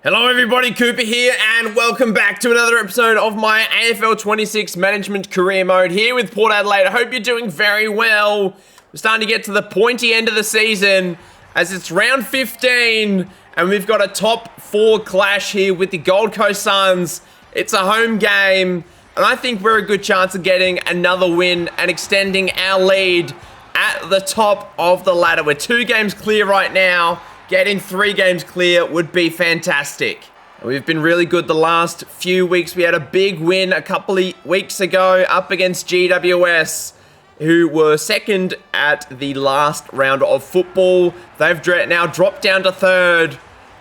Hello everybody, Cooper here, and welcome back to another episode of my AFL 26 Management Career Mode here with Port Adelaide. I hope you're doing very well. We're starting to get to the pointy end of the season as it's round 15, and we've got a top 4 clash here with the Gold Coast Suns. It's a home game, and I think we're a good chance of getting another win and extending our lead at the top of the ladder. We're 2 games clear right now. Getting 3 games clear would be fantastic. We've been really good the last few weeks. We had a big win a couple of weeks ago up against GWS, who were second at the last round of football. They've now dropped down to 3rd,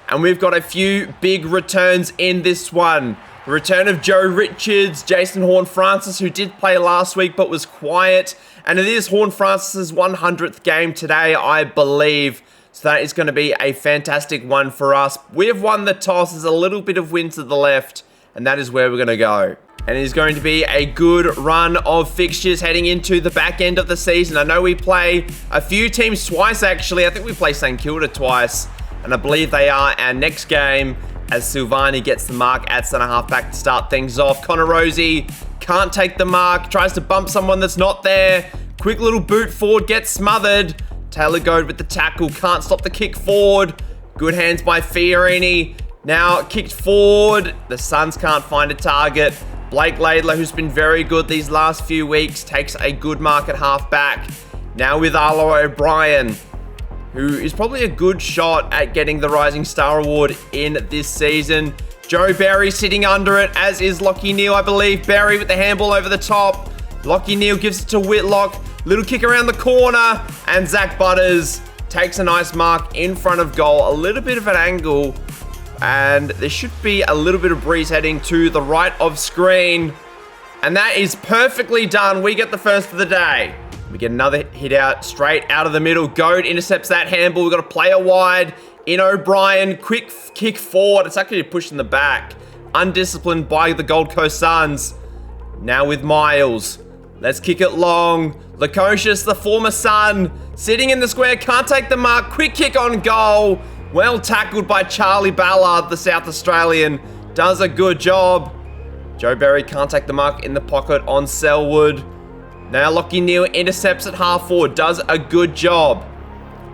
and we've got a few big returns in this one. The return of Joe Richards, Jason Horne-Francis, who did play last week but was quiet, and it is Horne-Francis' 100th game today, I believe. So that is going to be a fantastic one for us. We have won the toss. There's a little bit of wind to the left, and that is where we're going to go. And it is going to be a good run of fixtures heading into the back end of the season. I know we play a few teams twice, actually. I think we play St Kilda twice, and I believe they are our next game as Silvani gets the mark at centre-half back to start things off. Connor Rosie can't take the mark, tries to bump someone that's not there. Quick little boot forward, gets smothered. Taylor Goad with the tackle, can't stop the kick forward. Good hands by Fiorini. Now kicked forward. The Suns can't find a target. Blake Laidler, who's been very good these last few weeks, takes a good mark at half back. Now with Arlo O'Brien, who is probably a good shot at getting the Rising Star Award in this season. Joe Berry sitting under it, as is Lachie Neale, I believe. Berry with the handball over the top. Lachie Neale gives it to Whitlock. Little kick around the corner, and Zach Butters takes a nice mark in front of goal. A little bit of an angle, and there should be a little bit of breeze heading to the right of screen. And that is perfectly done. We get the first of the day. We get another hit out straight out of the middle. Goad intercepts that handball. We've got a player wide in O'Brien. Quick kick forward. It's actually pushed in the back. Undisciplined by the Gold Coast Suns. Now with Miles. Let's kick it long. Lukosius, the former Sun, sitting in the square, can't take the mark. Quick kick on goal. Well tackled by Charlie Ballard, the South Australian. Does a good job. Joe Berry can't take the mark in the pocket on Selwood. Now Lachie Neale intercepts at half forward. Does a good job.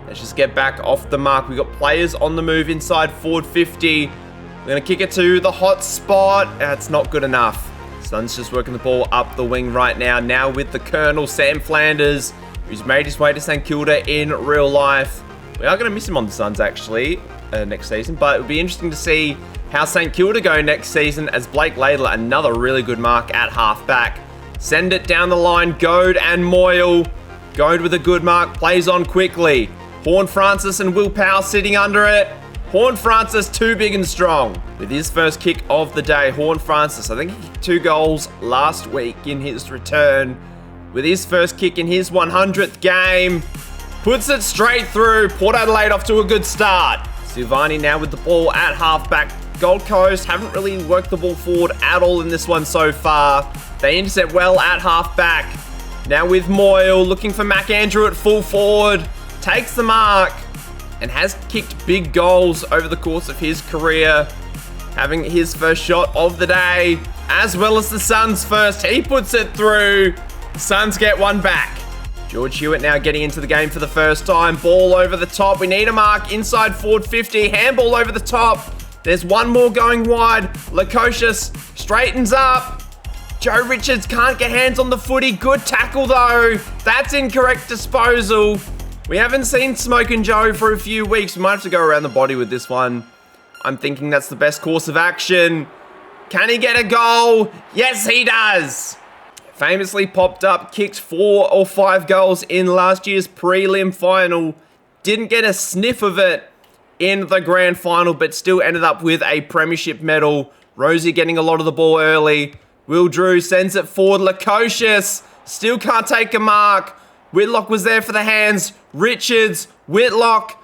Let's just get back off the mark. We've got players on the move inside forward 50. We're going to kick it to the hot spot. That's not good enough. Suns just working the ball up the wing right now. Now with the Colonel, Sam Flanders, who's made his way to St Kilda in real life. We are going to miss him on the Suns, actually, next season. But it would be interesting to see how St Kilda go next season as Blake Laidler, another really good mark at half-back. Send it down the line, Goad and Moyle. Goad with a good mark, plays on quickly. Horne-Francis and Will Powell sitting under it. Horne-Francis too big and strong. With his first kick of the day, Horne-Francis, I think he kicked 2 goals last week in his return. With his first kick in his 100th game, puts it straight through. Port Adelaide off to a good start. Silvani now with the ball at halfback. Gold Coast haven't really worked the ball forward at all in this one so far. They intercept well at halfback. Now with Moyle looking for McAndrew at full forward. Takes the mark. And has kicked big goals over the course of his career. Having his first shot of the day, as well as the Suns' first. He puts it through. The Suns get one back. George Hewitt now getting into the game for the first time. Ball over the top. We need a mark inside forward 50. Handball over the top. There's one more going wide. Lukosius straightens up. Joe Richards can't get hands on the footy. Good tackle though. That's incorrect disposal. We haven't seen Smoke and Joe for a few weeks. We might have to go around the body with this one. I'm thinking that's the best course of action. Can he get a goal? Yes, he does. Famously popped up, kicked 4 or 5 goals in last year's prelim final. Didn't get a sniff of it in the grand final, but still ended up with a premiership medal. Rosie getting a lot of the ball early. Will Drew sends it forward. Lukosius still can't take a mark. Whitlock was there for the hands. Richards, Whitlock.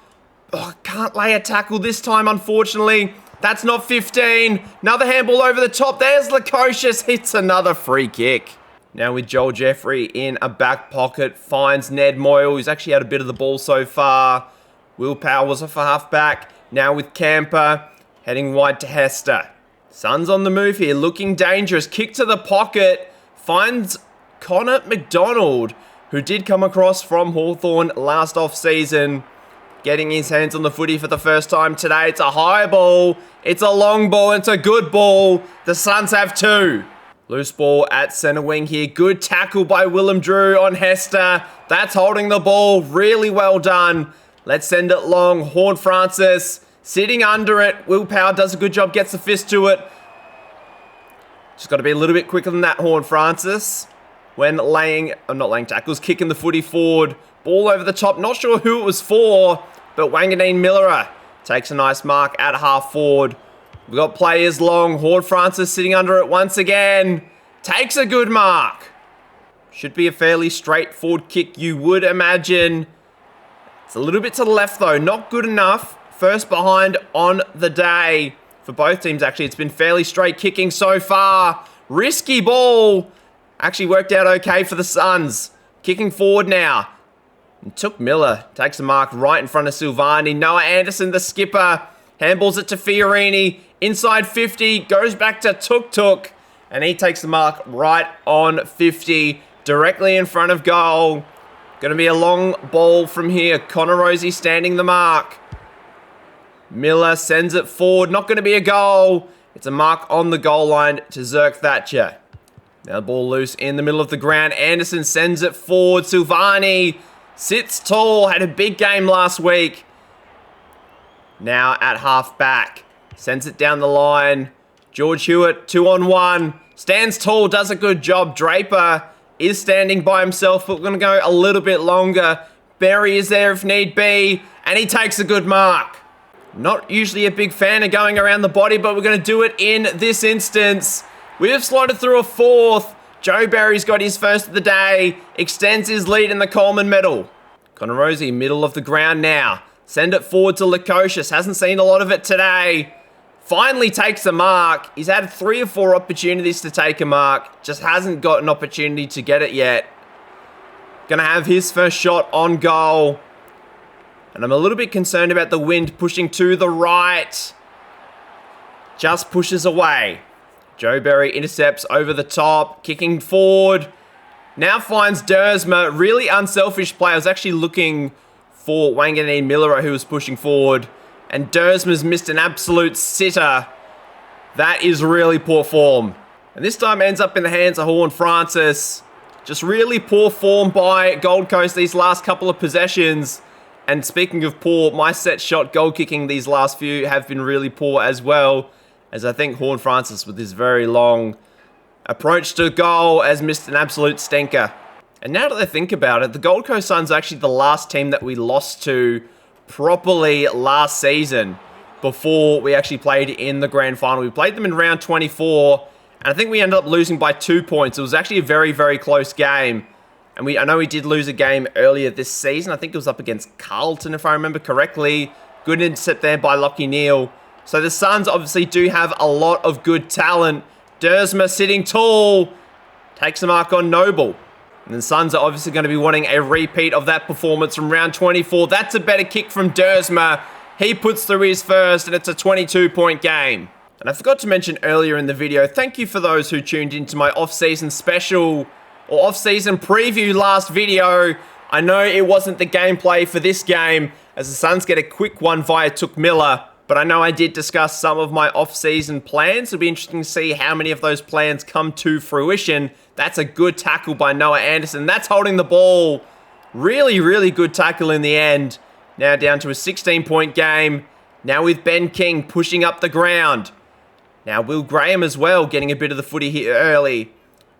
Oh, can't lay a tackle this time, unfortunately. That's not 15. Another handball over the top. There's Lukosius. Hits another free kick. Now with Joel Jeffrey in a back pocket. Finds Ned Moyle, who's actually had a bit of the ball so far. Will Powell was off a halfback. Now with Camper. Heading wide to Hester. Suns on the move here, looking dangerous. Kick to the pocket. Finds Connor McDonald, who did come across from Hawthorn last off-season. Getting his hands on the footy for the first time today. It's a high ball. It's a long ball. It's a good ball. The Suns have 2. Loose ball at centre wing here. Good tackle by Willem Drew on Hester. That's holding the ball. Really well done. Let's send it long. Horne-Francis sitting under it. Will Power does a good job. Gets the fist to it. Just got to be a little bit quicker than that, Horne-Francis. When not laying tackles, kicking the footy forward. Ball over the top. Not sure who it was for, but Wanganeen Miller takes a nice mark at half forward. We've got players long. Horne-Francis sitting under it once again. Takes a good mark. Should be a fairly straightforward kick, you would imagine. It's a little bit to the left, though. Not good enough. First behind on the day. For both teams, actually, it's been fairly straight kicking so far. Risky ball. Actually worked out okay for the Suns. Kicking forward now. And took Miller. Takes a mark right in front of Silvani. Noah Anderson, the skipper. Handballs it to Fiorini. Inside 50. Goes back to Tuk. And he takes the mark right on 50. Directly in front of goal. Going to be a long ball from here. Connor Rosie standing the mark. Miller sends it forward. Not going to be a goal. It's a mark on the goal line to Zerk Thatcher. Now the ball loose in the middle of the ground. Anderson sends it forward. Silvani sits tall. Had a big game last week. Now at half back. Sends it down the line. George Hewitt, 2-on-1. Stands tall, does a good job. Draper is standing by himself, but we're going to go a little bit longer. Berry is there if need be. And he takes a good mark. Not usually a big fan of going around the body, but we're going to do it in this instance. We have slotted through a 4th. Joe Barry's got his first of the day. Extends his lead in the Coleman medal. Connor Rosie, middle of the ground now. Send it forward to Lukosius. Hasn't seen a lot of it today. Finally takes a mark. He's had 3 or 4 opportunities to take a mark. Just hasn't got an opportunity to get it yet. Gonna have his first shot on goal. And I'm a little bit concerned about the wind pushing to the right. Just pushes away. Joe Berry intercepts over the top. Kicking forward. Now finds Dersma. Really unselfish play. I was actually looking for Wanganeen Miller, who was pushing forward. And Dersma's missed an absolute sitter. That is really poor form. And this time ends up in the hands of Horne-Francis. Just really poor form by Gold Coast these last couple of possessions. And speaking of poor, my set shot goal kicking these last few have been really poor as well. As I think Horne-Francis, with his very long approach to goal, has missed an absolute stinker. And now that I think about it, the Gold Coast Suns are actually the last team that we lost to properly last season before we actually played in the grand final. We played them in round 24, and I think we ended up losing by 2 points. It was actually a very, very close game. And I know we did lose a game earlier this season. I think it was up against Carlton, if I remember correctly. Good intercept there by Lockie Neal. So the Suns obviously do have a lot of good talent. Dersma sitting tall. Takes a mark on Noble. And the Suns are obviously going to be wanting a repeat of that performance from round 24. That's a better kick from Dersma. He puts through his first, and it's a 22-point game. And I forgot to mention earlier in the video, thank you for those who tuned into my off-season special or off-season preview last video. I know it wasn't the gameplay for this game, as the Suns get a quick one via Took Miller. But I know I did discuss some of my off-season plans. It'll be interesting to see how many of those plans come to fruition. That's a good tackle by Noah Anderson. That's holding the ball. Really, really good tackle in the end. Now down to a 16-point game. Now with Ben King pushing up the ground. Now Will Graham as well, getting a bit of the footy here early.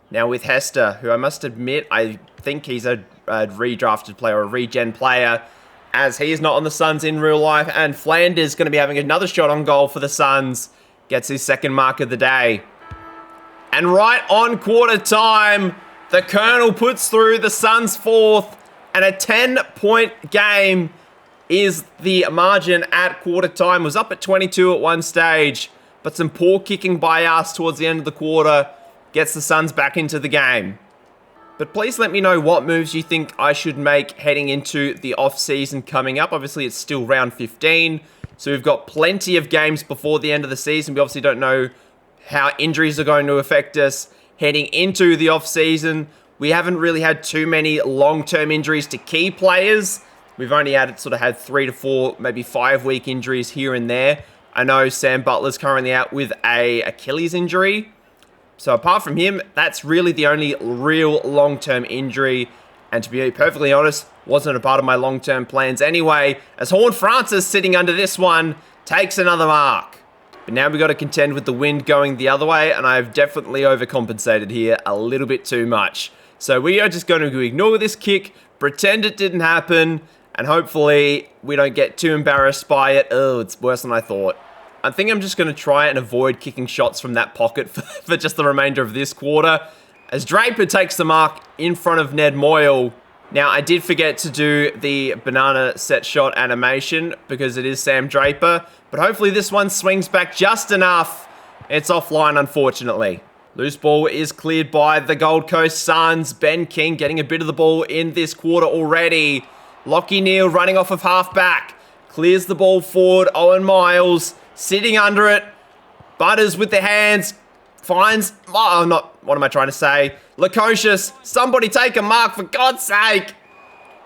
Now with Hester, who I must admit, I think he's a redrafted player, or a regen player, as he is not on the Suns in real life. And Flanders going to be having another shot on goal for the Suns. Gets his second mark of the day. And right on quarter time, the Colonel puts through the Suns' 4th. And a 10-point game is the margin at quarter time. Was up at 22 at one stage. But some poor kicking by us towards the end of the quarter gets the Suns back into the game. But please let me know what moves you think I should make heading into the off-season coming up. Obviously, it's still round 15. So we've got plenty of games before the end of the season. We obviously don't know how injuries are going to affect us heading into the off-season. We haven't really had too many long-term injuries to key players. We've only had 3 to 4, maybe 5-week injuries here and there. I know Sam Butler's currently out with a Achilles injury. So apart from him, that's really the only real long-term injury. And to be perfectly honest, wasn't a part of my long-term plans anyway, as Horne-Francis sitting under this one takes another mark. But now we've got to contend with the wind going the other way, and I've definitely overcompensated here a little bit too much. So we are just going to ignore this kick, pretend it didn't happen, and hopefully we don't get too embarrassed by it. Oh, it's worse than I thought. I think I'm just going to try and avoid kicking shots from that pocket for just the remainder of this quarter, as Draper takes the mark in front of Ned Moyle. Now, I did forget to do the banana set shot animation because it is Sam Draper, but hopefully this one swings back just enough. It's offline, unfortunately. Loose ball is cleared by the Gold Coast Suns. Ben King getting a bit of the ball in this quarter already. Lockie Neal running off of halfback. Clears the ball forward. Owen Miles sitting under it. Butters with the hands. Finds... Oh, not... What am I trying to say? Lukosius. Somebody take a mark, for God's sake.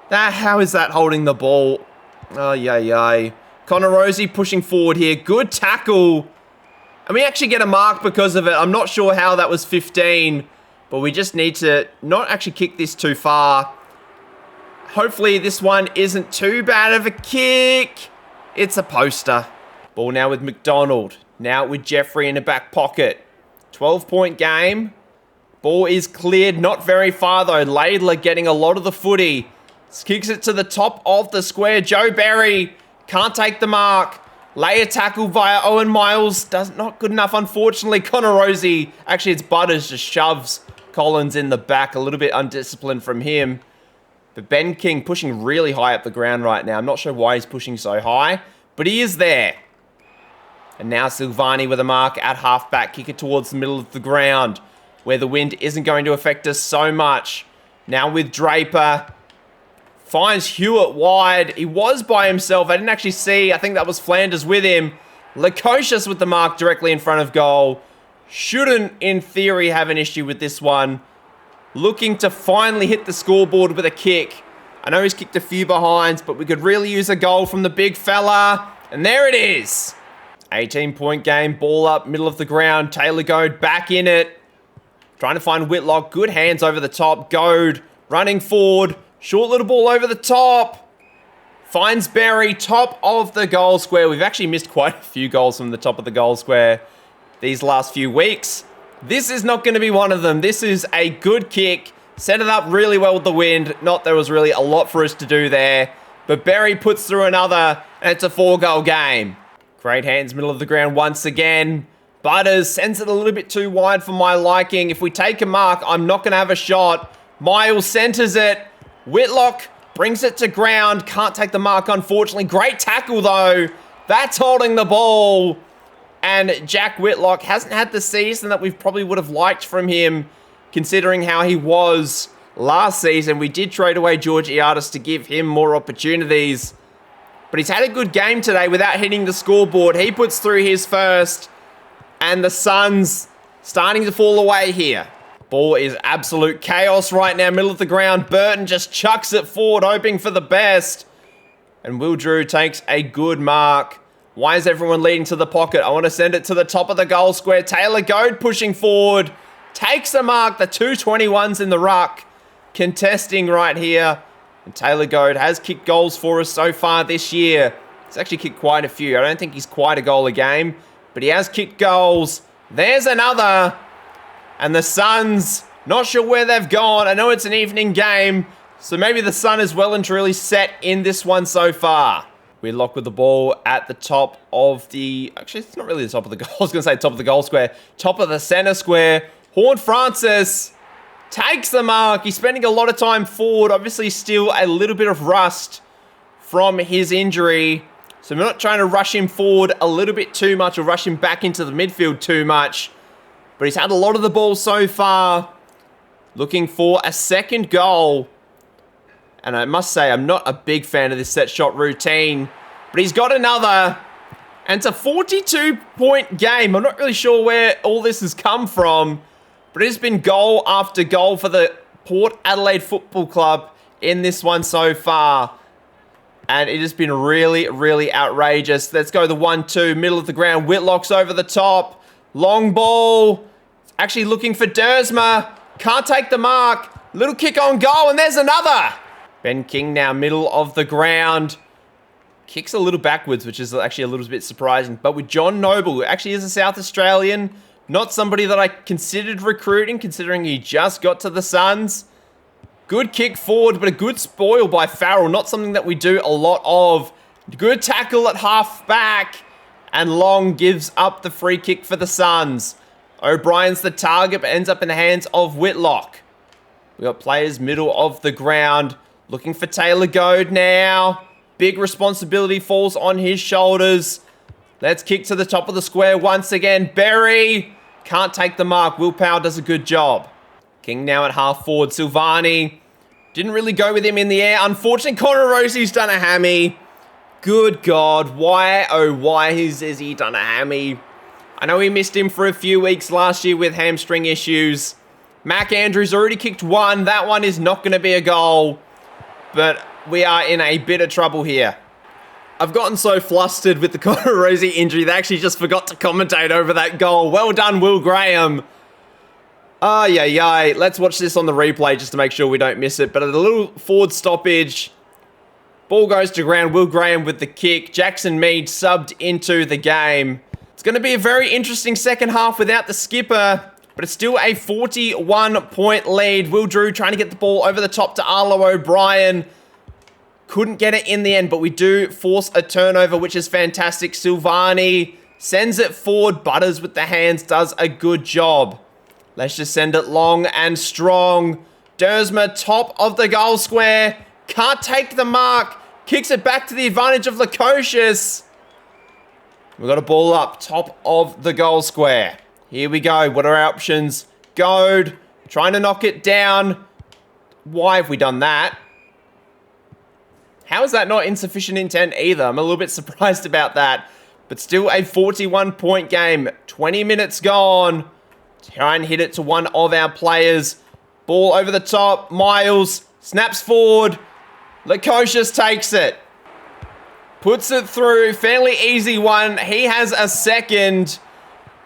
How is that holding the ball? Oh, yay. Connor Rosie pushing forward here. Good tackle. And we actually get a mark because of it. I'm not sure how that was 15. But we just need to not actually kick this too far. Hopefully this one isn't too bad of a kick. It's a poster. Ball now with McDonald. Now with Jeffrey in the back pocket. 12-point game. Ball is cleared. Not very far though. Laidler getting a lot of the footy. Kicks it to the top of the square. Joe Berry can't take the mark. Lay a tackle via Owen Miles. Not good enough, unfortunately. Connor Rosie. Actually, it's Butters. Just shoves Collins in the back. A little bit undisciplined from him. But Ben King pushing really high up the ground right now. I'm not sure why he's pushing so high, but he is there. And now Silvani with a mark at halfback. Kick it towards the middle of the ground, where the wind isn't going to affect us so much. Now with Draper. Finds Hewitt wide. He was by himself. I didn't actually see. I think that was Flanders with him. Lukosius with the mark directly in front of goal. Shouldn't, in theory, have an issue with this one. Looking to finally hit the scoreboard with a kick. I know he's kicked a few behinds, but we could really use a goal from the big fella. And there it is. 18-point game. Ball up, middle of the ground. Taylor Goad back in it. Trying to find Whitlock. Good hands over the top. Goad running forward. Short little ball over the top. Finds Berry, top of the goal square. We've actually missed quite a few goals from the top of the goal square these last few weeks. This is not going to be one of them. This is a good kick. Set it up really well with the wind. Not there was really a lot for us to do there. But Berry puts through another, and it's a 4-goal game. Great hands, middle of the ground once again. Butters sends it a little bit too wide for my liking. If we take a mark, I'm not going to have a shot. Miles centers it. Whitlock brings it to ground. Can't take the mark, unfortunately. Great tackle, though. That's holding the ball. And Jack Whitlock hasn't had the season that we probably would have liked from him, considering how he was last season. We did trade away George Iardis to give him more opportunities. But he's had a good game today without hitting the scoreboard. He puts through his first. And the Suns starting to fall away here. Ball is absolute chaos right now, middle of the ground. Burton just chucks it forward, hoping for the best. And Will Drew takes a good mark. Why is everyone leading to the pocket? I want to send it to the top of the goal square. Taylor Goad pushing forward. Takes a mark. The 221's in the ruck. Contesting right here. And Taylor Goad has kicked goals for us so far this year. He's actually kicked quite a few. I don't think he's quite a goal a game, but he has kicked goals. There's another. And the Suns, not sure where they've gone. I know it's an evening game, so maybe the Sun is well and truly set in this one so far. Whitlock with the ball at the top of the... Actually, it's not really the top of the goal. I was going to say top of the goal square. Top of the center square. Horne-Francis takes the mark. He's spending a lot of time forward. Obviously, still a little bit of rust from his injury. So we're not trying to rush him forward a little bit too much or rush him back into the midfield too much. But he's had a lot of the ball so far. Looking for a second goal. And I must say, I'm not a big fan of this set shot routine. But he's got another. And it's a 42-point game. I'm not really sure where all this has come from, but it has been goal after goal for the Port Adelaide Football Club in this one so far. And it has been really, really outrageous. Let's go the 1-2, middle of the ground. Whitlock's over the top. Long ball. Actually looking for Dersma. Can't take the mark. Little kick on goal, and there's another. Ben King now middle of the ground. Kicks a little backwards, which is actually a little bit surprising. But with John Noble, who actually is a South Australian, not somebody that I considered recruiting, considering he just got to the Suns. Good kick forward, but a good spoil by Farrell. Not something that we do a lot of. Good tackle at half back. And Long gives up the free kick for the Suns. O'Brien's the target, but ends up in the hands of Whitlock. We got players middle of the ground. Looking for Taylor Goad now. Big responsibility falls on his shoulders. Let's kick to the top of the square once again. Berry can't take the mark. Will Powell does a good job. King now at half forward. Silvani didn't really go with him in the air. Unfortunately, Connor Rosie's done a hammy. Good God. Why, oh why has he done a hammy? I know he missed him for a few weeks last year with hamstring issues. Mac Andrews already kicked one. That one is not going to be a goal. But we are in a bit of trouble here. I've gotten so flustered with the Connor Rosie injury, they actually just forgot to commentate over that goal. Well done, Will Graham. Ay. Let's watch this on the replay just to make sure we don't miss it. But a little forward stoppage. Ball goes to ground. Will Graham with the kick. Jackson Mead subbed into the game. It's going to be a very interesting second half without the skipper. But it's still a 41-point lead. Will Drew trying to get the ball over the top to Arlo O'Brien. Couldn't get it in the end, but we do force a turnover, which is fantastic. Silvani sends it forward. Butters with the hands does a good job. Let's just send it long and strong. Dersma, top of the goal square. Can't take the mark. Kicks it back to the advantage of Lukosius. We've got a ball up, top of the goal square. Here we go. What are our options? Goad, trying to knock it down. Why have we done that? How is that not insufficient intent either? I'm a little bit surprised about that. But still a 41-point game. 20 minutes gone. Try and hit it to one of our players. Ball over the top. Miles snaps forward. Lukosius takes it. Puts it through. Fairly easy one. He has a second.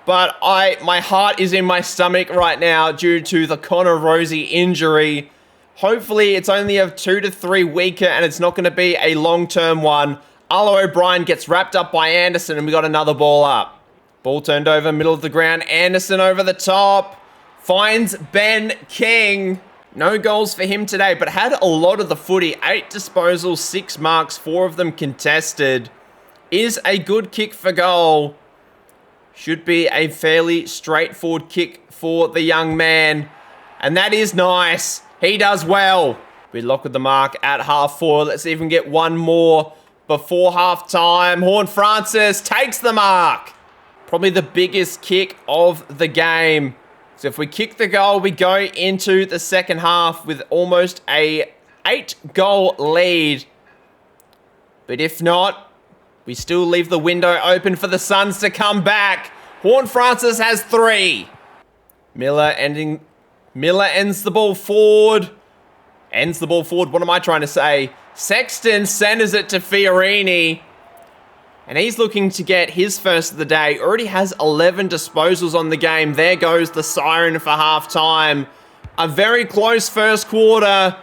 But my heart is in my stomach right now due to the Connor Rosie injury. Hopefully, it's only a 2 to 3 weeker and it's not going to be a long-term one. Arlo O'Brien gets wrapped up by Anderson and we got another ball up. Ball turned over, middle of the ground. Anderson over the top. Finds Ben King. No goals for him today, but had a lot of the footy. 8 disposals, 6 marks, 4 of them contested. Is a good kick for goal. Should be a fairly straightforward kick for the young man. And that is nice. He does well. We lock with the mark at half forward. Let's see if we can get one more before half time. Horn Francis takes the mark. Probably the biggest kick of the game. So if we kick the goal, we go into the second half with almost a 8-goal lead. But if not, we still leave the window open for the Suns to come back. Horn Francis has 3. Miller ends the ball forward. What am I trying to say? Sexton centers it to Fiorini. And he's looking to get his first of the day. Already has 11 disposals on the game. There goes the siren for halftime. A very close first quarter.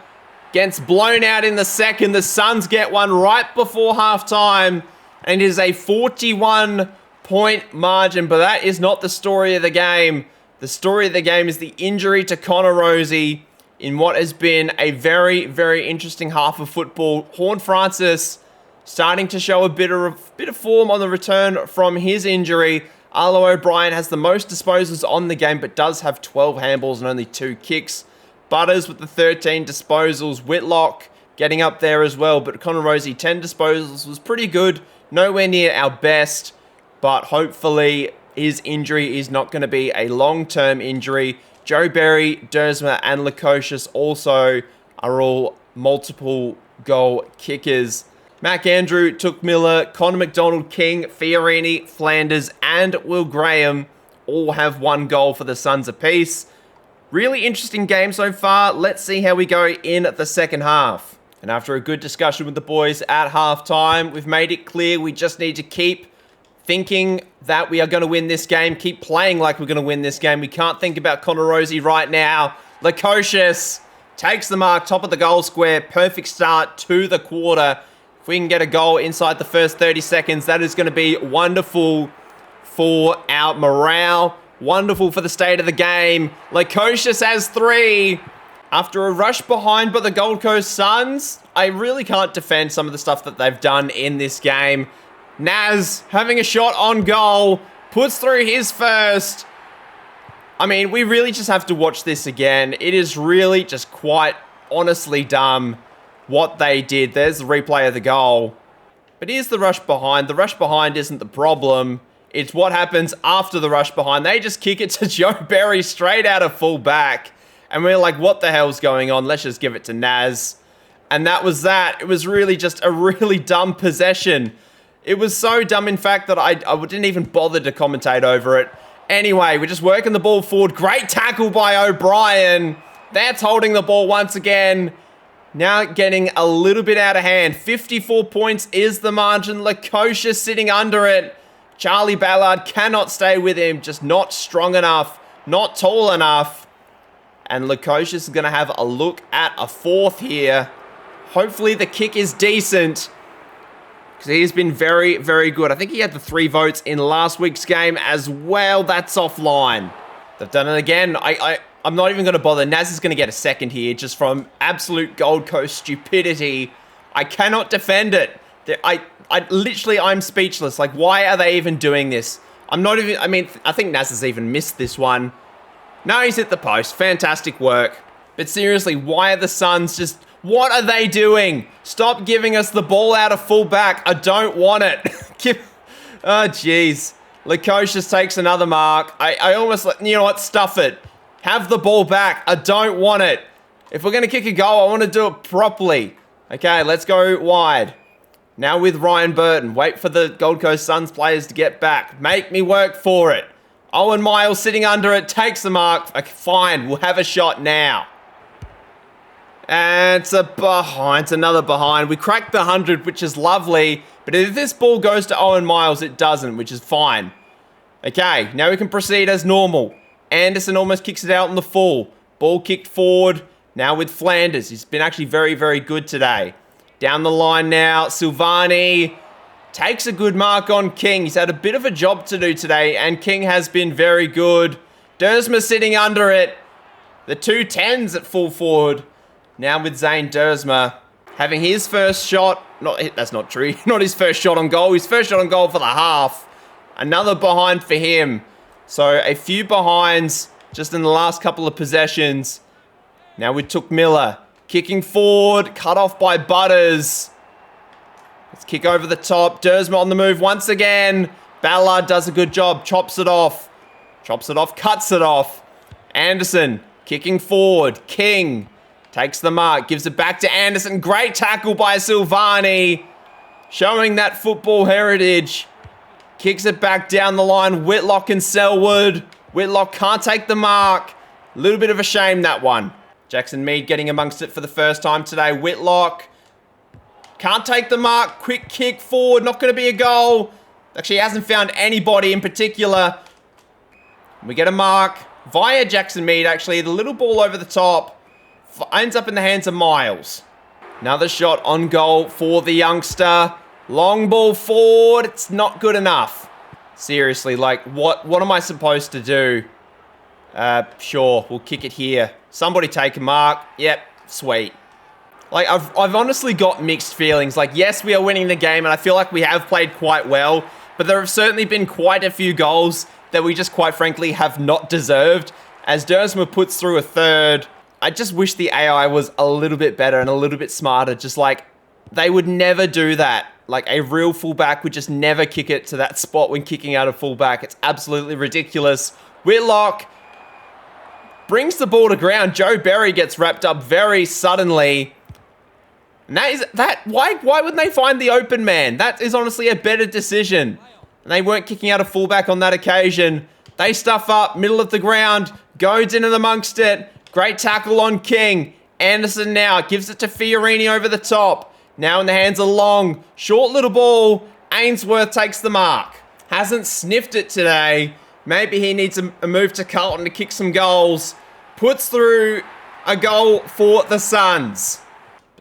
Gets blown out in the second. The Suns get one right before halftime. And it is a 41-point margin. But that is not the story of the game. The story of the game is the injury to Connor Rosie in what has been a very, very interesting half of football. Horn Francis starting to show a bit of form on the return from his injury. Arlo O'Brien has the most disposals on the game, but does have 12 handballs and only 2 kicks. Butters with the 13 disposals. Whitlock getting up there as well, but Connor Rosie, 10 disposals was pretty good. Nowhere near our best, but hopefully his injury is not going to be a long-term injury. Joe Berry, Dersma, and Lukosius also are all multiple goal kickers. Mac Andrew, Took Miller, Connor McDonald, King, Fiorini, Flanders, and Will Graham all have 1 goal for the Suns apiece. Really interesting game so far. Let's see how we go in the second half. And after a good discussion with the boys at halftime, we've made it clear we just need to keep thinking that we are going to win this game. Keep playing like we're going to win this game. We can't think about Connor Rosie right now. Lukosius takes the mark, top of the goal square. Perfect start to the quarter. If we can get a goal inside the first 30 seconds, that is going to be wonderful for our morale. Wonderful for the state of the game. Lukosius has 3. After a rush behind by the Gold Coast Suns, I really can't defend some of the stuff that they've done in this game. Naz having a shot on goal, puts through his first. I mean, we really just have to watch this again. It is really just quite honestly dumb what they did. There's the replay of the goal. But here's the rush behind. The rush behind isn't the problem. It's what happens after the rush behind. They just kick it to Joe Berry straight out of full back. And we're like, what the hell's going on? Let's just give it to Naz. And that was that. It was really just a really dumb possession. It was so dumb, in fact, that I didn't even bother to commentate over it. Anyway, we're just working the ball forward. Great tackle by O'Brien. That's holding the ball once again. Now getting a little bit out of hand. 54 points is the margin. Lukosius sitting under it. Charlie Ballard cannot stay with him. Just not strong enough. Not tall enough. And Lukosius is going to have a look at a 4th here. Hopefully the kick is decent. Because he's been very, very good. I think he had the 3 votes in last week's game as well. That's offline. They've done it again. I'm not even going to bother. Naz is going to get a 2nd here just from absolute Gold Coast stupidity. I cannot defend it. I'm speechless. Like, why are they even doing this? I think Naz has even missed this one. No, he's hit the post. Fantastic work. But seriously, why are the Suns just... What are they doing? Stop giving us the ball out of full back. I don't want it. Oh, jeez. Lukosius takes another mark. I almost... You know what? Stuff it. Have the ball back. I don't want it. If we're going to kick a goal, I want to do it properly. Okay, let's go wide. Now with Ryan Burton. Wait for the Gold Coast Suns players to get back. Make me work for it. Owen Miles sitting under it. Takes the mark. Okay, fine. We'll have a shot now. And it's a behind. It's another behind. We cracked the 100, which is lovely. But if this ball goes to Owen Miles, it doesn't, which is fine. Okay, now we can proceed as normal. Anderson almost kicks it out in the full. Ball kicked forward. Now with Flanders. He's been actually very, very good today. Down the line now. Silvani takes a good mark on King. He's had a bit of a job to do today, and King has been very good. Dersma sitting under it. The 2 10s at full forward. Now with Zane Dersma having his first shot. That's not true. Not his first shot on goal. His first shot on goal for the half. Another behind for him. So a few behinds just in the last couple of possessions. Now we took Miller. Kicking forward. Cut off by Butters. Let's kick over the top. Dersma on the move once again. Ballard does a good job. Chops it off. Chops it off. Cuts it off. Anderson kicking forward. King takes the mark. Gives it back to Anderson. Great tackle by Silvani. Showing that football heritage. Kicks it back down the line. Whitlock and Selwood. Whitlock can't take the mark. A little bit of a shame, that one. Jackson Mead getting amongst it for the first time today. Whitlock can't take the mark. Quick kick forward. Not going to be a goal. Actually, he hasn't found anybody in particular. We get a mark via Jackson Mead, actually. The little ball over the top ends up in the hands of Miles. Another shot on goal for the youngster. Long ball forward. It's not good enough. Seriously, like, what am I supposed to do? Sure, we'll kick it here. Somebody take a mark. Yep, sweet. Like, I've honestly got mixed feelings. Like, yes, we are winning the game, and I feel like we have played quite well, but there have certainly been quite a few goals that we just, quite frankly, have not deserved. As Dersma puts through a 3rd, I just wish the AI was a little bit better and a little bit smarter. Just like, they would never do that. Like, a real fullback would just never kick it to that spot when kicking out of fullback. It's absolutely ridiculous. Whitlock brings the ball to ground. Joe Berry gets wrapped up very suddenly. And why wouldn't they find the open man? That is honestly a better decision. And they weren't kicking out a fullback on that occasion. They stuff up, middle of the ground, goes in and amongst it. Great tackle on King. Anderson now gives it to Fiorini over the top. Now in the hands of Long. Short little ball. Ainsworth takes the mark. Hasn't sniffed it today. Maybe he needs a move to Carlton to kick some goals. Puts through a goal for the Suns.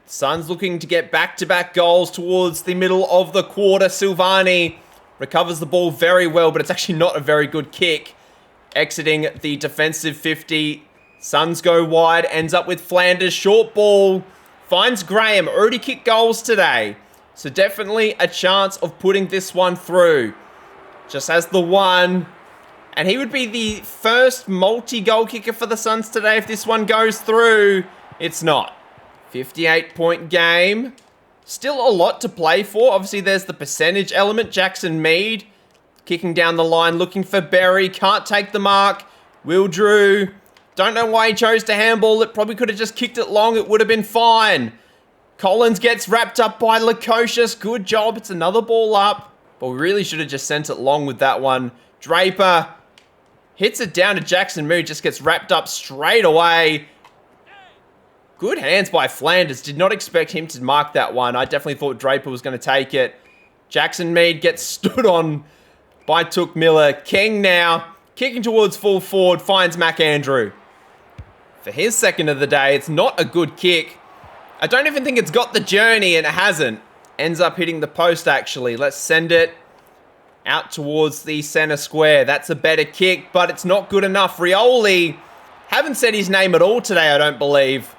Suns looking to get back-to-back goals towards the middle of the quarter. Silvani recovers the ball very well, but it's actually not a very good kick. Exiting the defensive 50. Suns go wide, ends up with Flanders. Short ball, finds Graham. Already kicked goals today. So definitely a chance of putting this one through. Just has the one. And he would be the first multi-goal kicker for the Suns today if this one goes through. It's not. 58-point game. Still a lot to play for. Obviously, there's the percentage element. Jackson Mead kicking down the line, looking for Berry. Can't take the mark. Will Drew. Don't know why he chose to handball it. Probably could have just kicked it long. It would have been fine. Collins gets wrapped up by Lukosius. Good job. It's another ball up. But we really should have just sent it long with that one. Draper hits it down to Jackson Mead. Just gets wrapped up straight away. Good hands by Flanders. Did not expect him to mark that one. I definitely thought Draper was going to take it. Jackson Mead gets stood on by Took Miller. King now kicking towards full forward. Finds McAndrew. For his second of the day, it's not a good kick. I don't even think it's got the journey, and it hasn't. Ends up hitting the post, actually. Let's send it out towards the center square. That's a better kick, but it's not good enough. Rioli, haven't said his name at all today, I don't believe.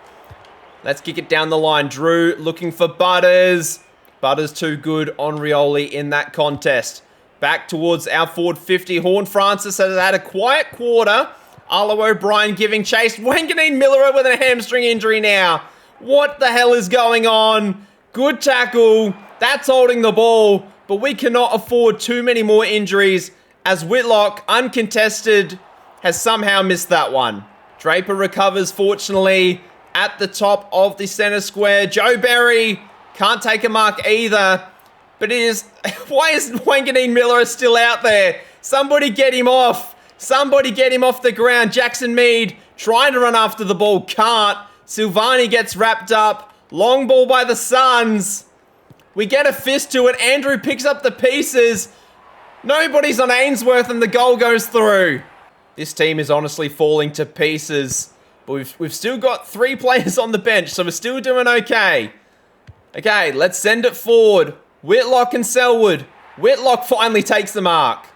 Let's kick it down the line. Drew looking for Butters. Butters too good on Rioli in that contest. Back towards our forward 50. Horne-Francis has had a quiet quarter. Arlo O'Brien giving chase. Wanganeen Miller with a hamstring injury now. What the hell is going on? Good tackle. That's holding the ball. But we cannot afford too many more injuries as Whitlock, uncontested, has somehow missed that one. Draper recovers, fortunately, at the top of the center square. Joe Berry can't take a mark either. But it is... Why is Wanganeen Miller still out there? Somebody get him off. Somebody get him off the ground. Jackson Mead trying to run after the ball. Can't. Silvani gets wrapped up. Long ball by the Suns. We get a fist to it. Andrew picks up the pieces. Nobody's on Ainsworth and the goal goes through. This team is honestly falling to pieces. But we've still got 3 players on the bench, so we're still doing okay. Okay, let's send it forward. Whitlock and Selwood. Whitlock finally takes the mark.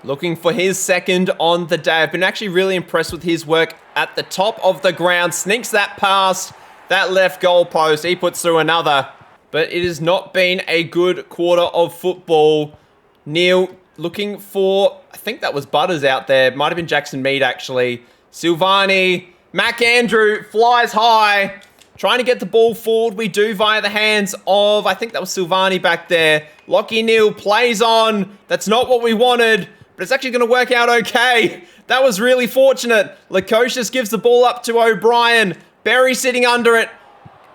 Looking for his second on the day. I've been actually really impressed with his work at the top of the ground. Sneaks that past that left goal post. He puts through another. But it has not been a good quarter of football. Neil looking for... I think that was Butters out there. Might have been Jackson Mead, actually. Silvani. McAndrew flies high. Trying to get the ball forward. We do via the hands of... I think that was Silvani back there. Lockie Neal plays on. That's not what we wanted. But it's actually going to work out okay. That was really fortunate. Lukosius gives the ball up to O'Brien. Berry sitting under it.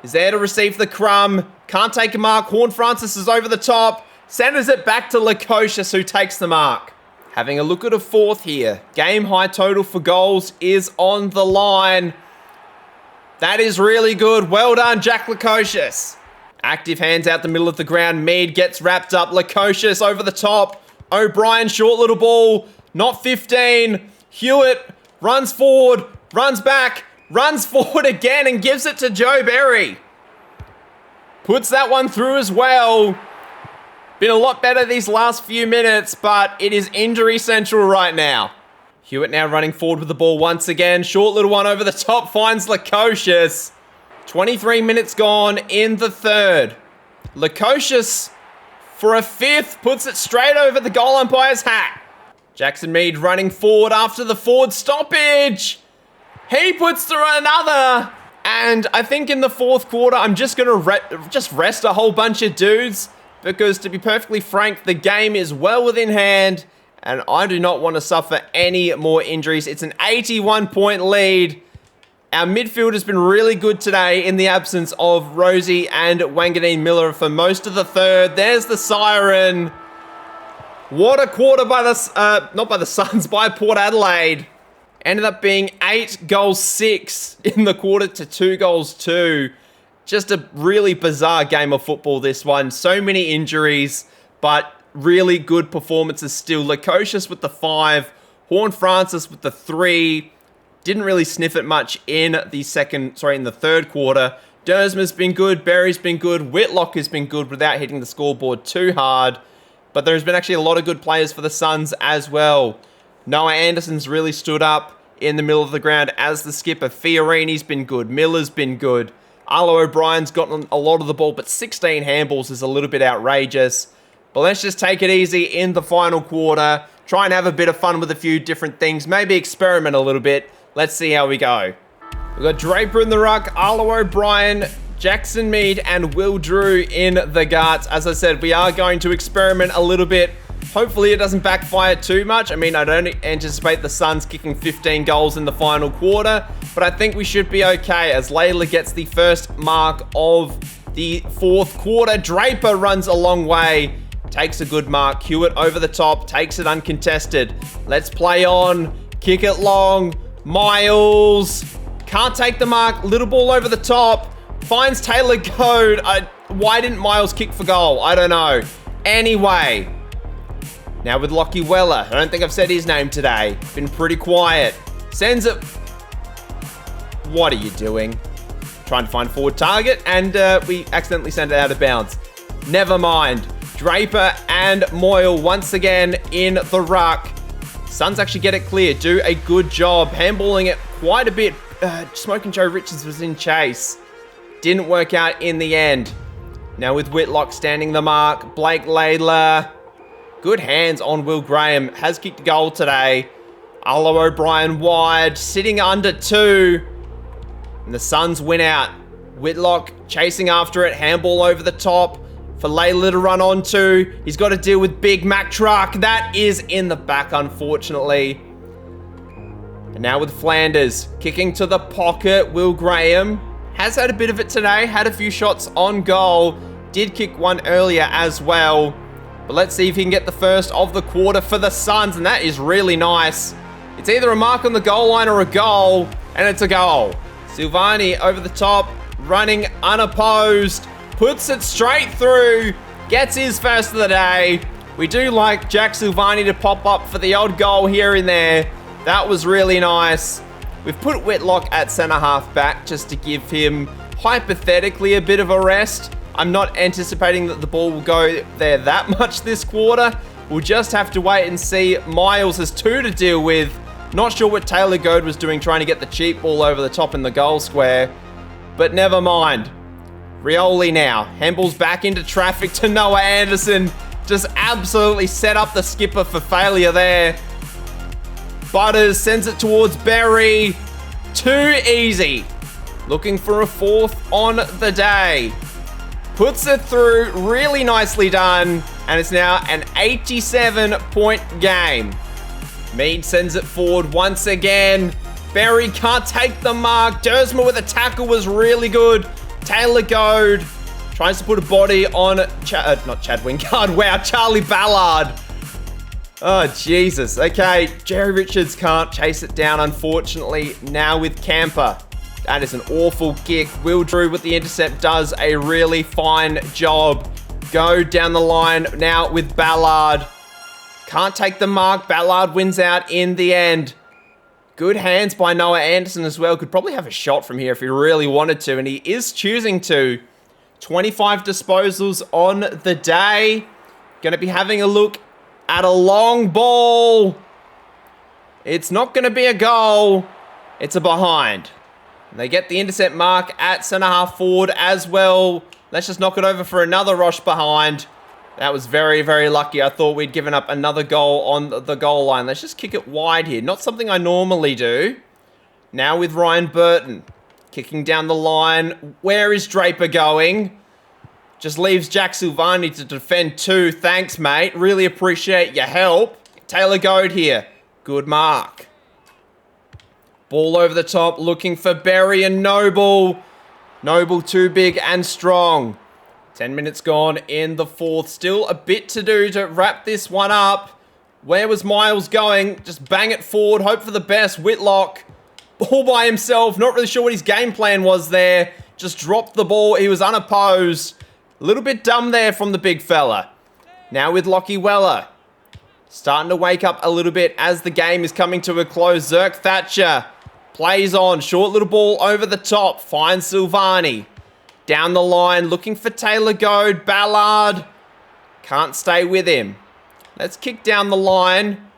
Is there to receive the crumb. Can't take a mark. Horne-Francis is over the top. Sends it back to Lukosius, who takes the mark. Having a look at a fourth here. Game high total for goals is on the line. That is really good. Well done, Jack Lukosius. Active hands out the middle of the ground. Mead gets wrapped up. Lukosius over the top. O'Brien, short little ball. Not 15. Hewitt runs forward. Runs back. Runs forward again and gives it to Joe Berry. Puts that one through as well. Been a lot better these last few minutes, but it is injury central right now. Hewitt now running forward with the ball once again. Short little one over the top finds Lukosius. 23 minutes gone in the third. Lukosius, for a fifth, puts it straight over the goal umpire's hat. Jackson Mead running forward after the forward stoppage. He puts through another. And I think in the fourth quarter, I'm just going to rest a whole bunch of dudes. Because to be perfectly frank, the game is well within hand. And I do not want to suffer any more injuries. It's an 81-point lead. Our midfield has been really good today in the absence of Rosie and Wanganeen Miller for most of the third. There's the siren. What a quarter by the, not by the Suns, by Port Adelaide. Ended up being 8-6 in the quarter to 2-2. Just a really bizarre game of football, this one. So many injuries, but really good performances still. Lukosius with the 5, Horne-Francis with the 3. Didn't really sniff it much in the third quarter. Dersma's been good, Berry's been good, Whitlock has been good without hitting the scoreboard too hard. But there's been actually a lot of good players for the Suns as well. Noah Anderson's really stood up in the middle of the ground as the skipper. Fiorini's been good, Miller's been good. Arlo O'Brien's gotten a lot of the ball, but 16 handballs is a little bit outrageous. But let's just take it easy in the final quarter. Try and have a bit of fun with a few different things. Maybe experiment a little bit. Let's see how we go. We've got Draper in the ruck, Arlo O'Brien, Jackson Mead, and Will Drew in the guards. As I said, we are going to experiment a little bit. Hopefully it doesn't backfire too much. I mean, I don't anticipate the Suns kicking 15 goals in the final quarter, but I think we should be okay as Layla gets the first mark of the fourth quarter. Draper runs a long way, takes a good mark. Hewitt over the top, takes it uncontested. Let's play on, kick it long. Miles, can't take the mark, little ball over the top, finds Taylor Goad. Why didn't Miles kick for goal? I don't know. Anyway, now with Lockie Weller. I don't think I've said his name today. Been pretty quiet. Sends it. What are you doing? Trying to find forward target, and we accidentally send it out of bounds. Never mind. Draper and Moyle once again in the ruck. Suns actually get it clear, do a good job, handballing it quite a bit. Smoking Joe Richards was in chase. Didn't work out in the end. Now with Whitlock standing the mark, Blake Laidler. Good hands on Will Graham, has kicked a goal today. Arlo O'Brien wide, sitting under 2. And the Suns win out. Whitlock chasing after it, handball over the top. For Layla to run onto. He's got to deal with Big Mac Truck. That is in the back, unfortunately. And now with Flanders. Kicking to the pocket. Will Graham has had a bit of it today. Had a few shots on goal. Did kick one earlier as well. But let's see if he can get the first of the quarter for the Suns. And that is really nice. It's either a mark on the goal line or a goal. And it's a goal. Silvani over the top. Running unopposed. Puts it straight through, gets his first of the day. We do like Jack Silvani to pop up for the odd goal here and there. That was really nice. We've put Whitlock at centre-half back just to give him, hypothetically, a bit of a rest. I'm not anticipating that the ball will go there that much this quarter. We'll just have to wait and see. Miles has 2 to deal with. Not sure what Taylor Goad was doing trying to get the cheap ball over the top in the goal square. But never mind. Rioli now, handballs back into traffic to Noah Anderson. Just absolutely set up the skipper for failure there. Butters sends it towards Berry. Too easy. Looking for a fourth on the day. Puts it through, really nicely done. And it's now an 87-point game. Mead sends it forward once again. Berry can't take the mark. Dersma with a tackle was really good. Taylor Goad tries to put a body on, not Chad Wingard, wow, Charlie Ballard. Oh, Jesus. Okay, Jerry Richards can't chase it down, unfortunately, now with Camper. That is an awful kick. Will Drew with the intercept does a really fine job. Go down the line now with Ballard. Can't take the mark. Ballard wins out in the end. Good hands by Noah Anderson as well. Could probably have a shot from here if he really wanted to, and he is choosing to. 25 disposals on the day. Going to be having a look at a long ball. It's not going to be a goal. It's a behind. And they get the intercept mark at centre-half forward as well. Let's just knock it over for another rush behind. That was very, very lucky. I thought we'd given up another goal on the goal line. Let's just kick it wide here. Not something I normally do. Now with Ryan Burton. Kicking down the line. Where is Draper going? Just leaves Jack Silvani to defend 2. Thanks, mate. Really appreciate your help. Taylor Goad here. Good mark. Ball over the top, looking for Berry and Noble. Noble too big and strong. 10 minutes gone in the fourth. Still a bit to do to wrap this one up. Where was Miles going? Just bang it forward, hope for the best. Whitlock, all by himself. Not really sure what his game plan was there. Just dropped the ball. He was unopposed. A little bit dumb there from the big fella. Now with Lockie Weller. Starting to wake up a little bit as the game is coming to a close. Zerk Thatcher plays on. Short little ball over the top. Finds Silvani. Down the line, looking for Taylor Goad. Ballard can't stay with him. Let's kick down the line.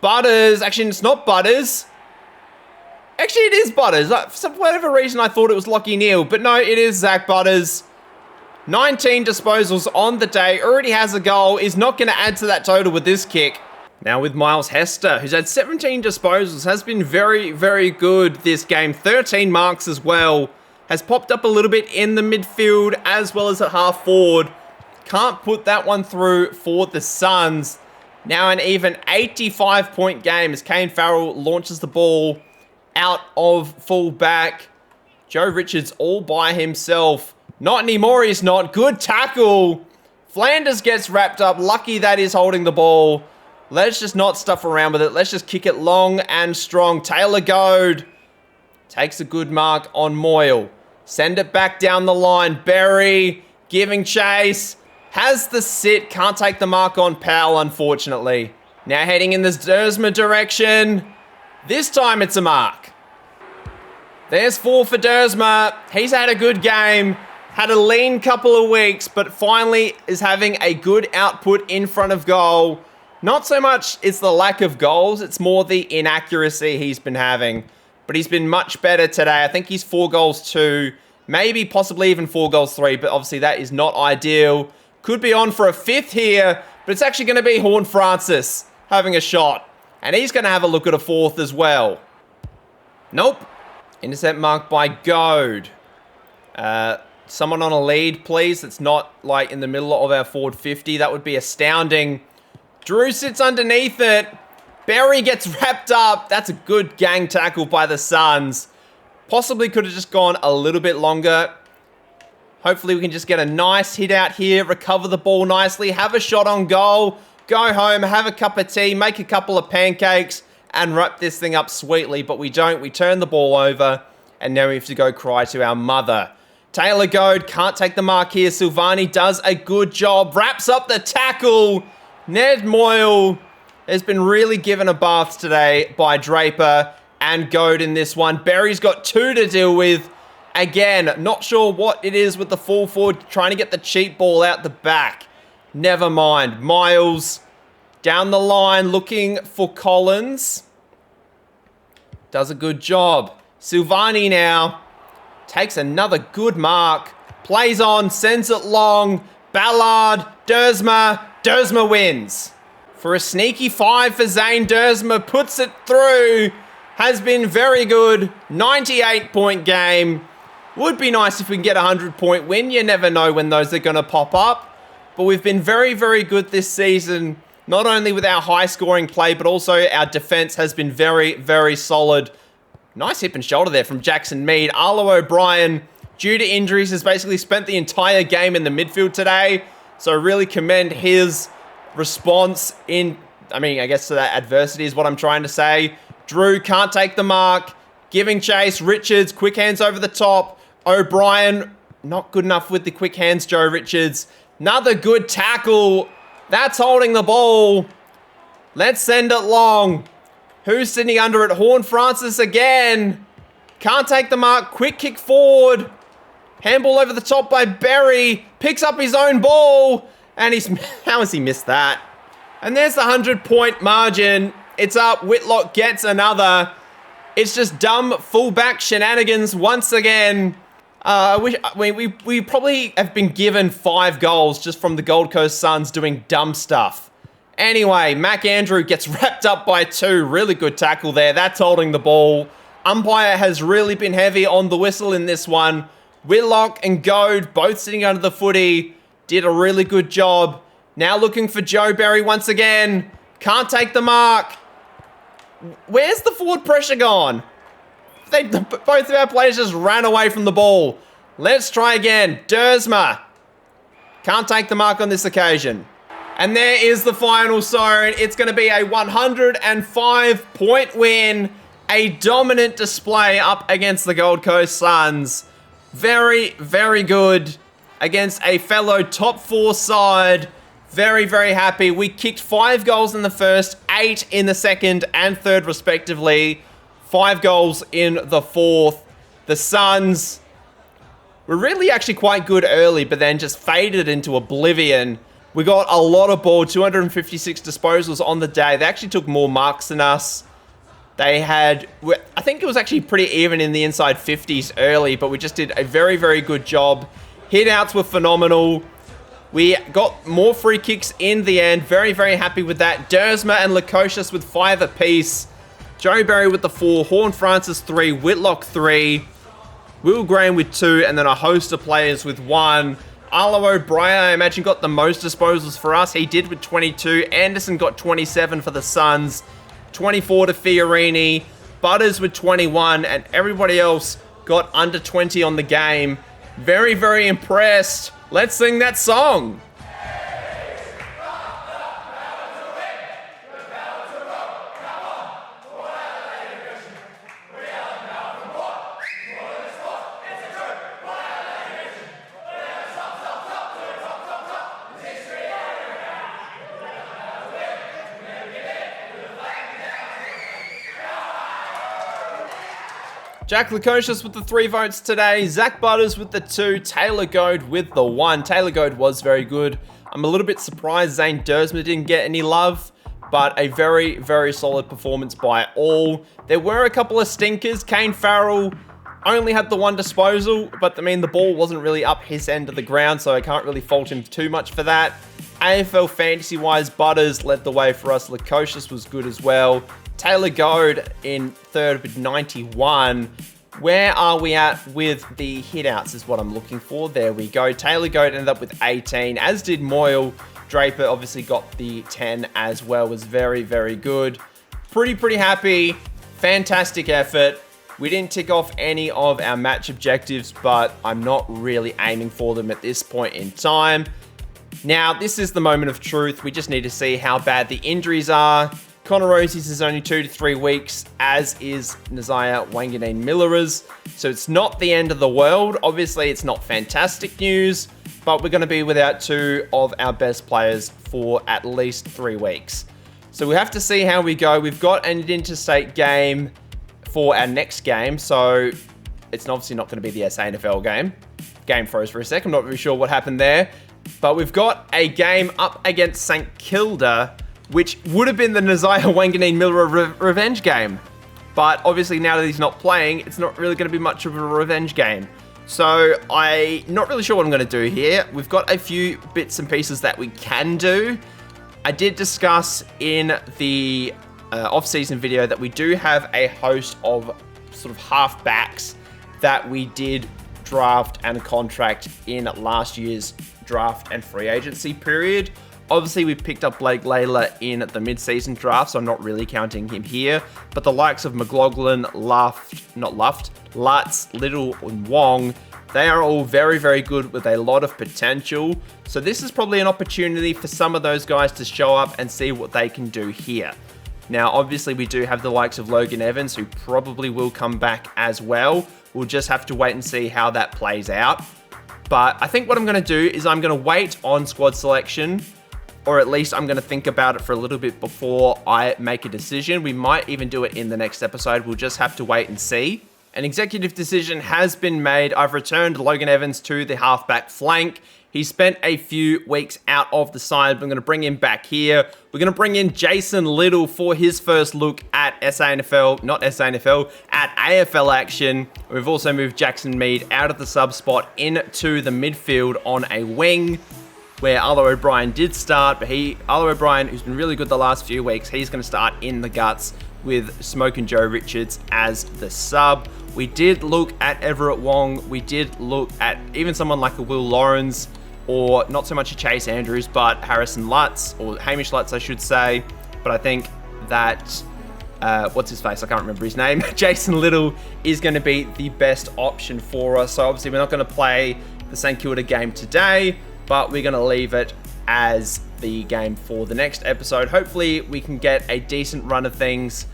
Butters. Actually, it's not Butters. Actually, it is Butters. For whatever reason, I thought it was Lockie Neal. But no, it is Zach Butters. 19 disposals on the day. Already has a goal. Is not going to add to that total with this kick. Now with Miles Hester, who's had 17 disposals. Has been very, very good this game. 13 marks as well. Has popped up a little bit in the midfield as well as at half forward. Can't put that one through for the Suns. Now an even 85-point game as Kane Farrell launches the ball out of full back. Joe Richards all by himself. Not anymore, he's not. Good tackle. Flanders gets wrapped up. Lucky that is holding the ball. Let's just not stuff around with it. Let's just kick it long and strong. Taylor Goad takes a good mark on Moyle. Send it back down the line. Berry giving chase. Has the sit. Can't take the mark on Powell, unfortunately. Now heading in this Dersma direction. This time it's a mark. There's 4 for Dersma. He's had a good game. Had a lean couple of weeks, but finally is having a good output in front of goal. Not so much it's the lack of goals, it's more the inaccuracy he's been having. But he's been much better today. I think he's 4 goals 2, maybe possibly even 4 goals 3, but obviously that is not ideal. Could be on for a 5th here, but it's actually going to be Horn Francis having a shot. And he's going to have a look at a 4th as well. Nope. Intercept marked by Goad. Someone on a lead, please. That's not like in the middle of our forward 50. That would be astounding. Drew sits underneath it. Berry gets wrapped up. That's a good gang tackle by the Suns. Possibly could have just gone a little bit longer. Hopefully we can just get a nice hit out here. Recover the ball nicely. Have a shot on goal. Go home. Have a cup of tea. Make a couple of pancakes. And wrap this thing up sweetly. But we don't. We turn the ball over. And now we have to go cry to our mother. Taylor Goad can't take the mark here. Silvani does a good job. Wraps up the tackle. Ned Moyle has been really given a bath today by Draper and Goad in this one. Berry's got 2 to deal with. Again, not sure what it is with the full forward trying to get the cheap ball out the back. Never mind. Miles down the line looking for Collins. Does a good job. Silvani now. Takes another good mark. Plays on. Sends it long. Ballard. Dersma. Dersma wins. For a sneaky 5 for Zane Dersma. Puts it through. Has been very good. 98-point game. Would be nice if we can get a 100-point win. You never know when those are going to pop up. But we've been very, very good this season. Not only with our high-scoring play, but also our defense has been very, very solid. Nice hip and shoulder there from Jackson Mead. Arlo O'Brien, due to injuries, has basically spent the entire game in the midfield today. So really commend his response in, I guess to that adversity is what I'm trying to say. Drew can't take the mark. Giving chase. Richards, quick hands over the top. O'Brien, not good enough with the quick hands, Joe Richards. Another good tackle. That's holding the ball. Let's send it long. Who's sitting under it? Horn Francis again. Can't take the mark. Quick kick forward. Handball over the top by Berry. Picks up his own ball. And how has he missed that? And there's the 100-point margin. It's up. Whitlock gets another. It's just dumb fullback shenanigans once again. We probably have been given 5 goals just from the Gold Coast Suns doing dumb stuff. Anyway, Mac Andrew gets wrapped up by 2. Really good tackle there. That's holding the ball. Umpire has really been heavy on the whistle in this one. Whitlock and Goad both sitting under the footy. Did a really good job. Now looking for Joe Berry once again. Can't take the mark. Where's the forward pressure gone? Both of our players just ran away from the ball. Let's try again. Dersma. Can't take the mark on this occasion. And there is the final zone. It's going to be a 105-point win. A dominant display up against the Gold Coast Suns. Very, very good against a fellow top 4 side. Very, very happy. We kicked 5 goals in the first, 8 in the second and third respectively. 5 goals in the fourth. The Suns were really actually quite good early, but then just faded into oblivion. We got a lot of ball, 256 disposals on the day. They actually took more marks than us. They had, I think it was actually pretty even in the inside 50s early, but we just did a very, very good job. Hit-outs were phenomenal. We got more free kicks in the end. Very, very happy with that. Dersma and Lukosius with 5 apiece. Joe Berry with the 4. Horn Francis 3. Whitlock 3. Will Graham with 2. And then a host of players with 1. Arlo O'Brien, I imagine, got the most disposals for us. He did with 22. Anderson got 27 for the Suns. 24 to Fiorini. Butters with 21. And everybody else got under 20 on the game. Very, very impressed. Let's sing that song. Jack Lukosius with the 3 votes today. Zach Butters with the 2. Taylor Goad with the 1. Taylor Goad was very good. I'm a little bit surprised Zane Dersma didn't get any love, but a very, very solid performance by all. There were a couple of stinkers. Kane Farrell only had the 1 disposal, but I mean, the ball wasn't really up his end of the ground, so I can't really fault him too much for that. AFL fantasy-wise, Butters led the way for us. Lukosius was good as well. Taylor Goad in third with 91. Where are we at with the hit-outs is what I'm looking for. There we go. Taylor Goad ended up with 18, as did Moyle. Draper obviously got the 10 as well. Was very, very good. Pretty happy. Fantastic effort. We didn't tick off any of our match objectives, but I'm not really aiming for them at this point in time. Now, this is the moment of truth. We just need to see how bad the injuries are. Connor Rosie's is only 2 to 3 weeks, as is Nasiah Wanganeen-Millera's. So it's not the end of the world. Obviously, it's not fantastic news, but we're going to be without 2 of our best players for at least 3 weeks. So we have to see how we go. We've got an interstate game for our next game, so it's obviously not going to be the SANFL game. Game froze for a sec. I'm not really sure what happened there. But we've got a game up against St Kilda, which would have been the Nasiah Wanganeen-Millera revenge game. But obviously now that he's not playing, it's not really going to be much of a revenge game. So I'm not really sure what I'm going to do here. We've got a few bits and pieces that we can do. I did discuss in the off-season video that we do have a host of sort of half-backs that we did draft and contract in last year's draft and free agency period. Obviously, we picked up Blake Layla in the mid-season draft, so I'm not really counting him here. But the likes of McLaughlin, Lutz, Little, and Wong, they are all very, very good with a lot of potential. So this is probably an opportunity for some of those guys to show up and see what they can do here. Now, obviously, we do have the likes of Logan Evans, who probably will come back as well. We'll just have to wait and see how that plays out. But I think what I'm going to do is I'm going to wait on squad selection, or at least I'm going to think about it for a little bit before I make a decision. We might even do it in the next episode. We'll just have to wait and see. An executive decision has been made. I've returned Logan Evans to the halfback flank. He spent a few weeks out of the side. I'm going to bring him back here. We're going to bring in Jason Little for his first look at at AFL action. We've also moved Jackson Mead out of the sub spot into the midfield on a wing, where Arlo O'Brien did start, but Arlo O'Brien, who's been really good the last few weeks, he's going to start in the guts with Smoke and Joe Richards as the sub. We did look at Everett Wong. We did look at even someone like a Will Lawrence, or not so much a Chase Andrews, but Harrison Lutz, or Hamish Lutz, I should say. But I think that what's his face? I can't remember his name. Jason Little is going to be the best option for us. So obviously we're not going to play the St Kilda game today, but we're going to leave it as the game for the next episode. Hopefully we can get a decent run of things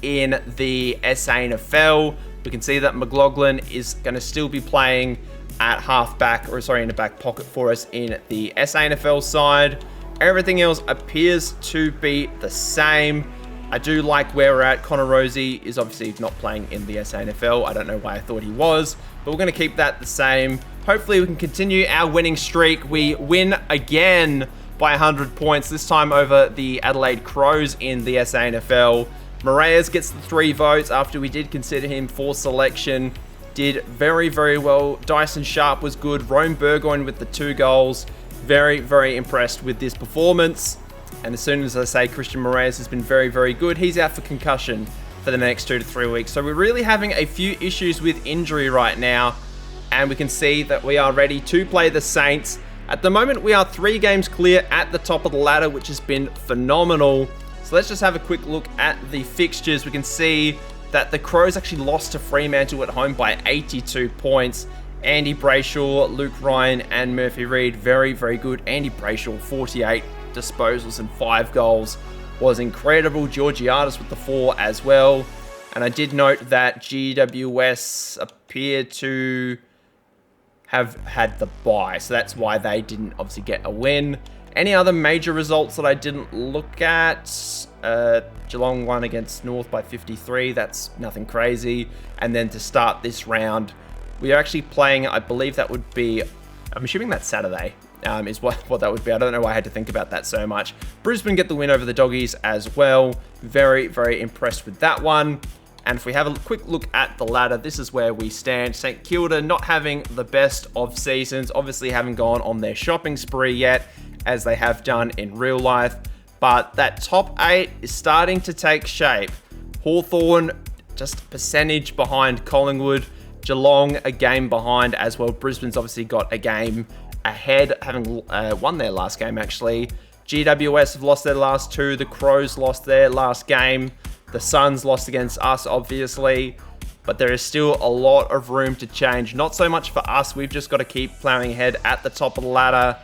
in the SANFL. We can see that McLaughlin is going to still be playing at halfback, or sorry, in the back pocket for us in the SANFL side. Everything else appears to be the same. I do like where we're at. Connor Rosie is obviously not playing in the SANFL. I don't know why I thought he was, but we're going to keep that the same. Hopefully we can continue our winning streak. We win again by 100 points, this time over the Adelaide Crows in the SANFL. Moraes gets the 3 votes after we did consider him for selection. Did very, very well. Dyson Sharp was good. Rome Burgoyne with the 2 goals. Very, very impressed with this performance. And as soon as I say Christian Moraes has been very, very good, he's out for concussion for the next 2 to 3 weeks. So we're really having a few issues with injury right now. And we can see that we are ready to play the Saints. At the moment, we are 3 games clear at the top of the ladder, which has been phenomenal. So let's just have a quick look at the fixtures. We can see that the Crows actually lost to Fremantle at home by 82 points. Andy Brayshaw, Luke Ryan, and Murphy Reid, very, very good. Andy Brayshaw, 48 disposals and 5 goals, was incredible. Georgiadis with the 4 as well. And I did note that GWS appeared to have had the bye, so that's why they didn't obviously get a win. Any other major results that I didn't look at? Geelong won against North by 53. That's nothing crazy. And then to start this round, we are actually playing, I believe that would be, I'm assuming that's Saturday, is what that would be. I don't know why I had to think about that so much. Brisbane get the win over the Doggies as well. Very, very impressed with that one. And if we have a quick look at the ladder, this is where we stand. St Kilda not having the best of seasons. Obviously haven't gone on their shopping spree yet, as they have done in real life. But that top 8 is starting to take shape. Hawthorn just a percentage behind Collingwood. Geelong a game behind as well. Brisbane's obviously got a game ahead, having won their last game actually. GWS have lost their last 2. The Crows lost their last game. The Suns lost against us, obviously. But there is still a lot of room to change. Not so much for us. We've just got to keep plowing ahead at the top of the ladder.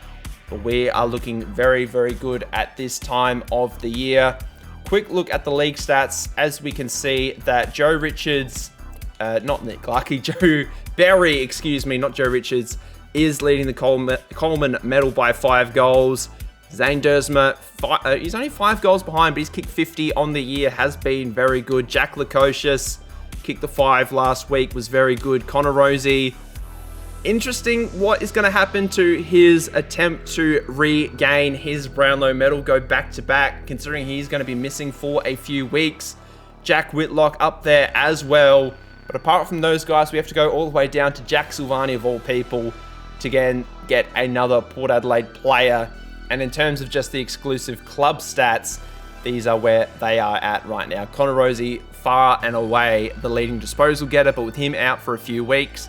But we are looking very, very good at this time of the year. Quick look at the league stats. As we can see that Joe Richards, not Nick Clarkey, Joe Berry, excuse me, not Joe Richards, is leading the Coleman medal by 5 goals. Zane Dersma, he's only 5 goals behind, but he's kicked 50 on the year, has been very good. Jack Lukosius kicked the 5 last week, was very good. Connor Rosie, interesting what is going to happen to his attempt to regain his Brownlow medal, go back-to-back, considering he's going to be missing for a few weeks. Jack Whitlock up there as well. But apart from those guys, we have to go all the way down to Jack Silvani, of all people, to again get another Port Adelaide player. And in terms of just the exclusive club stats, these are where they are at right now. Connor Rosie, far and away the leading disposal getter, but with him out for a few weeks,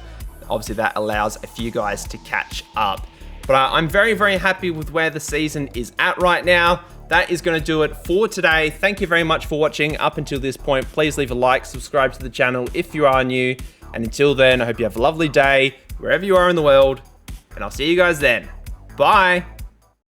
obviously that allows a few guys to catch up. But I'm very, very happy with where the season is at right now. That is going to do it for today. Thank you very much for watching up until this point. Please leave a like, subscribe to the channel if you are new. And until then, I hope you have a lovely day wherever you are in the world. And I'll see you guys then. Bye.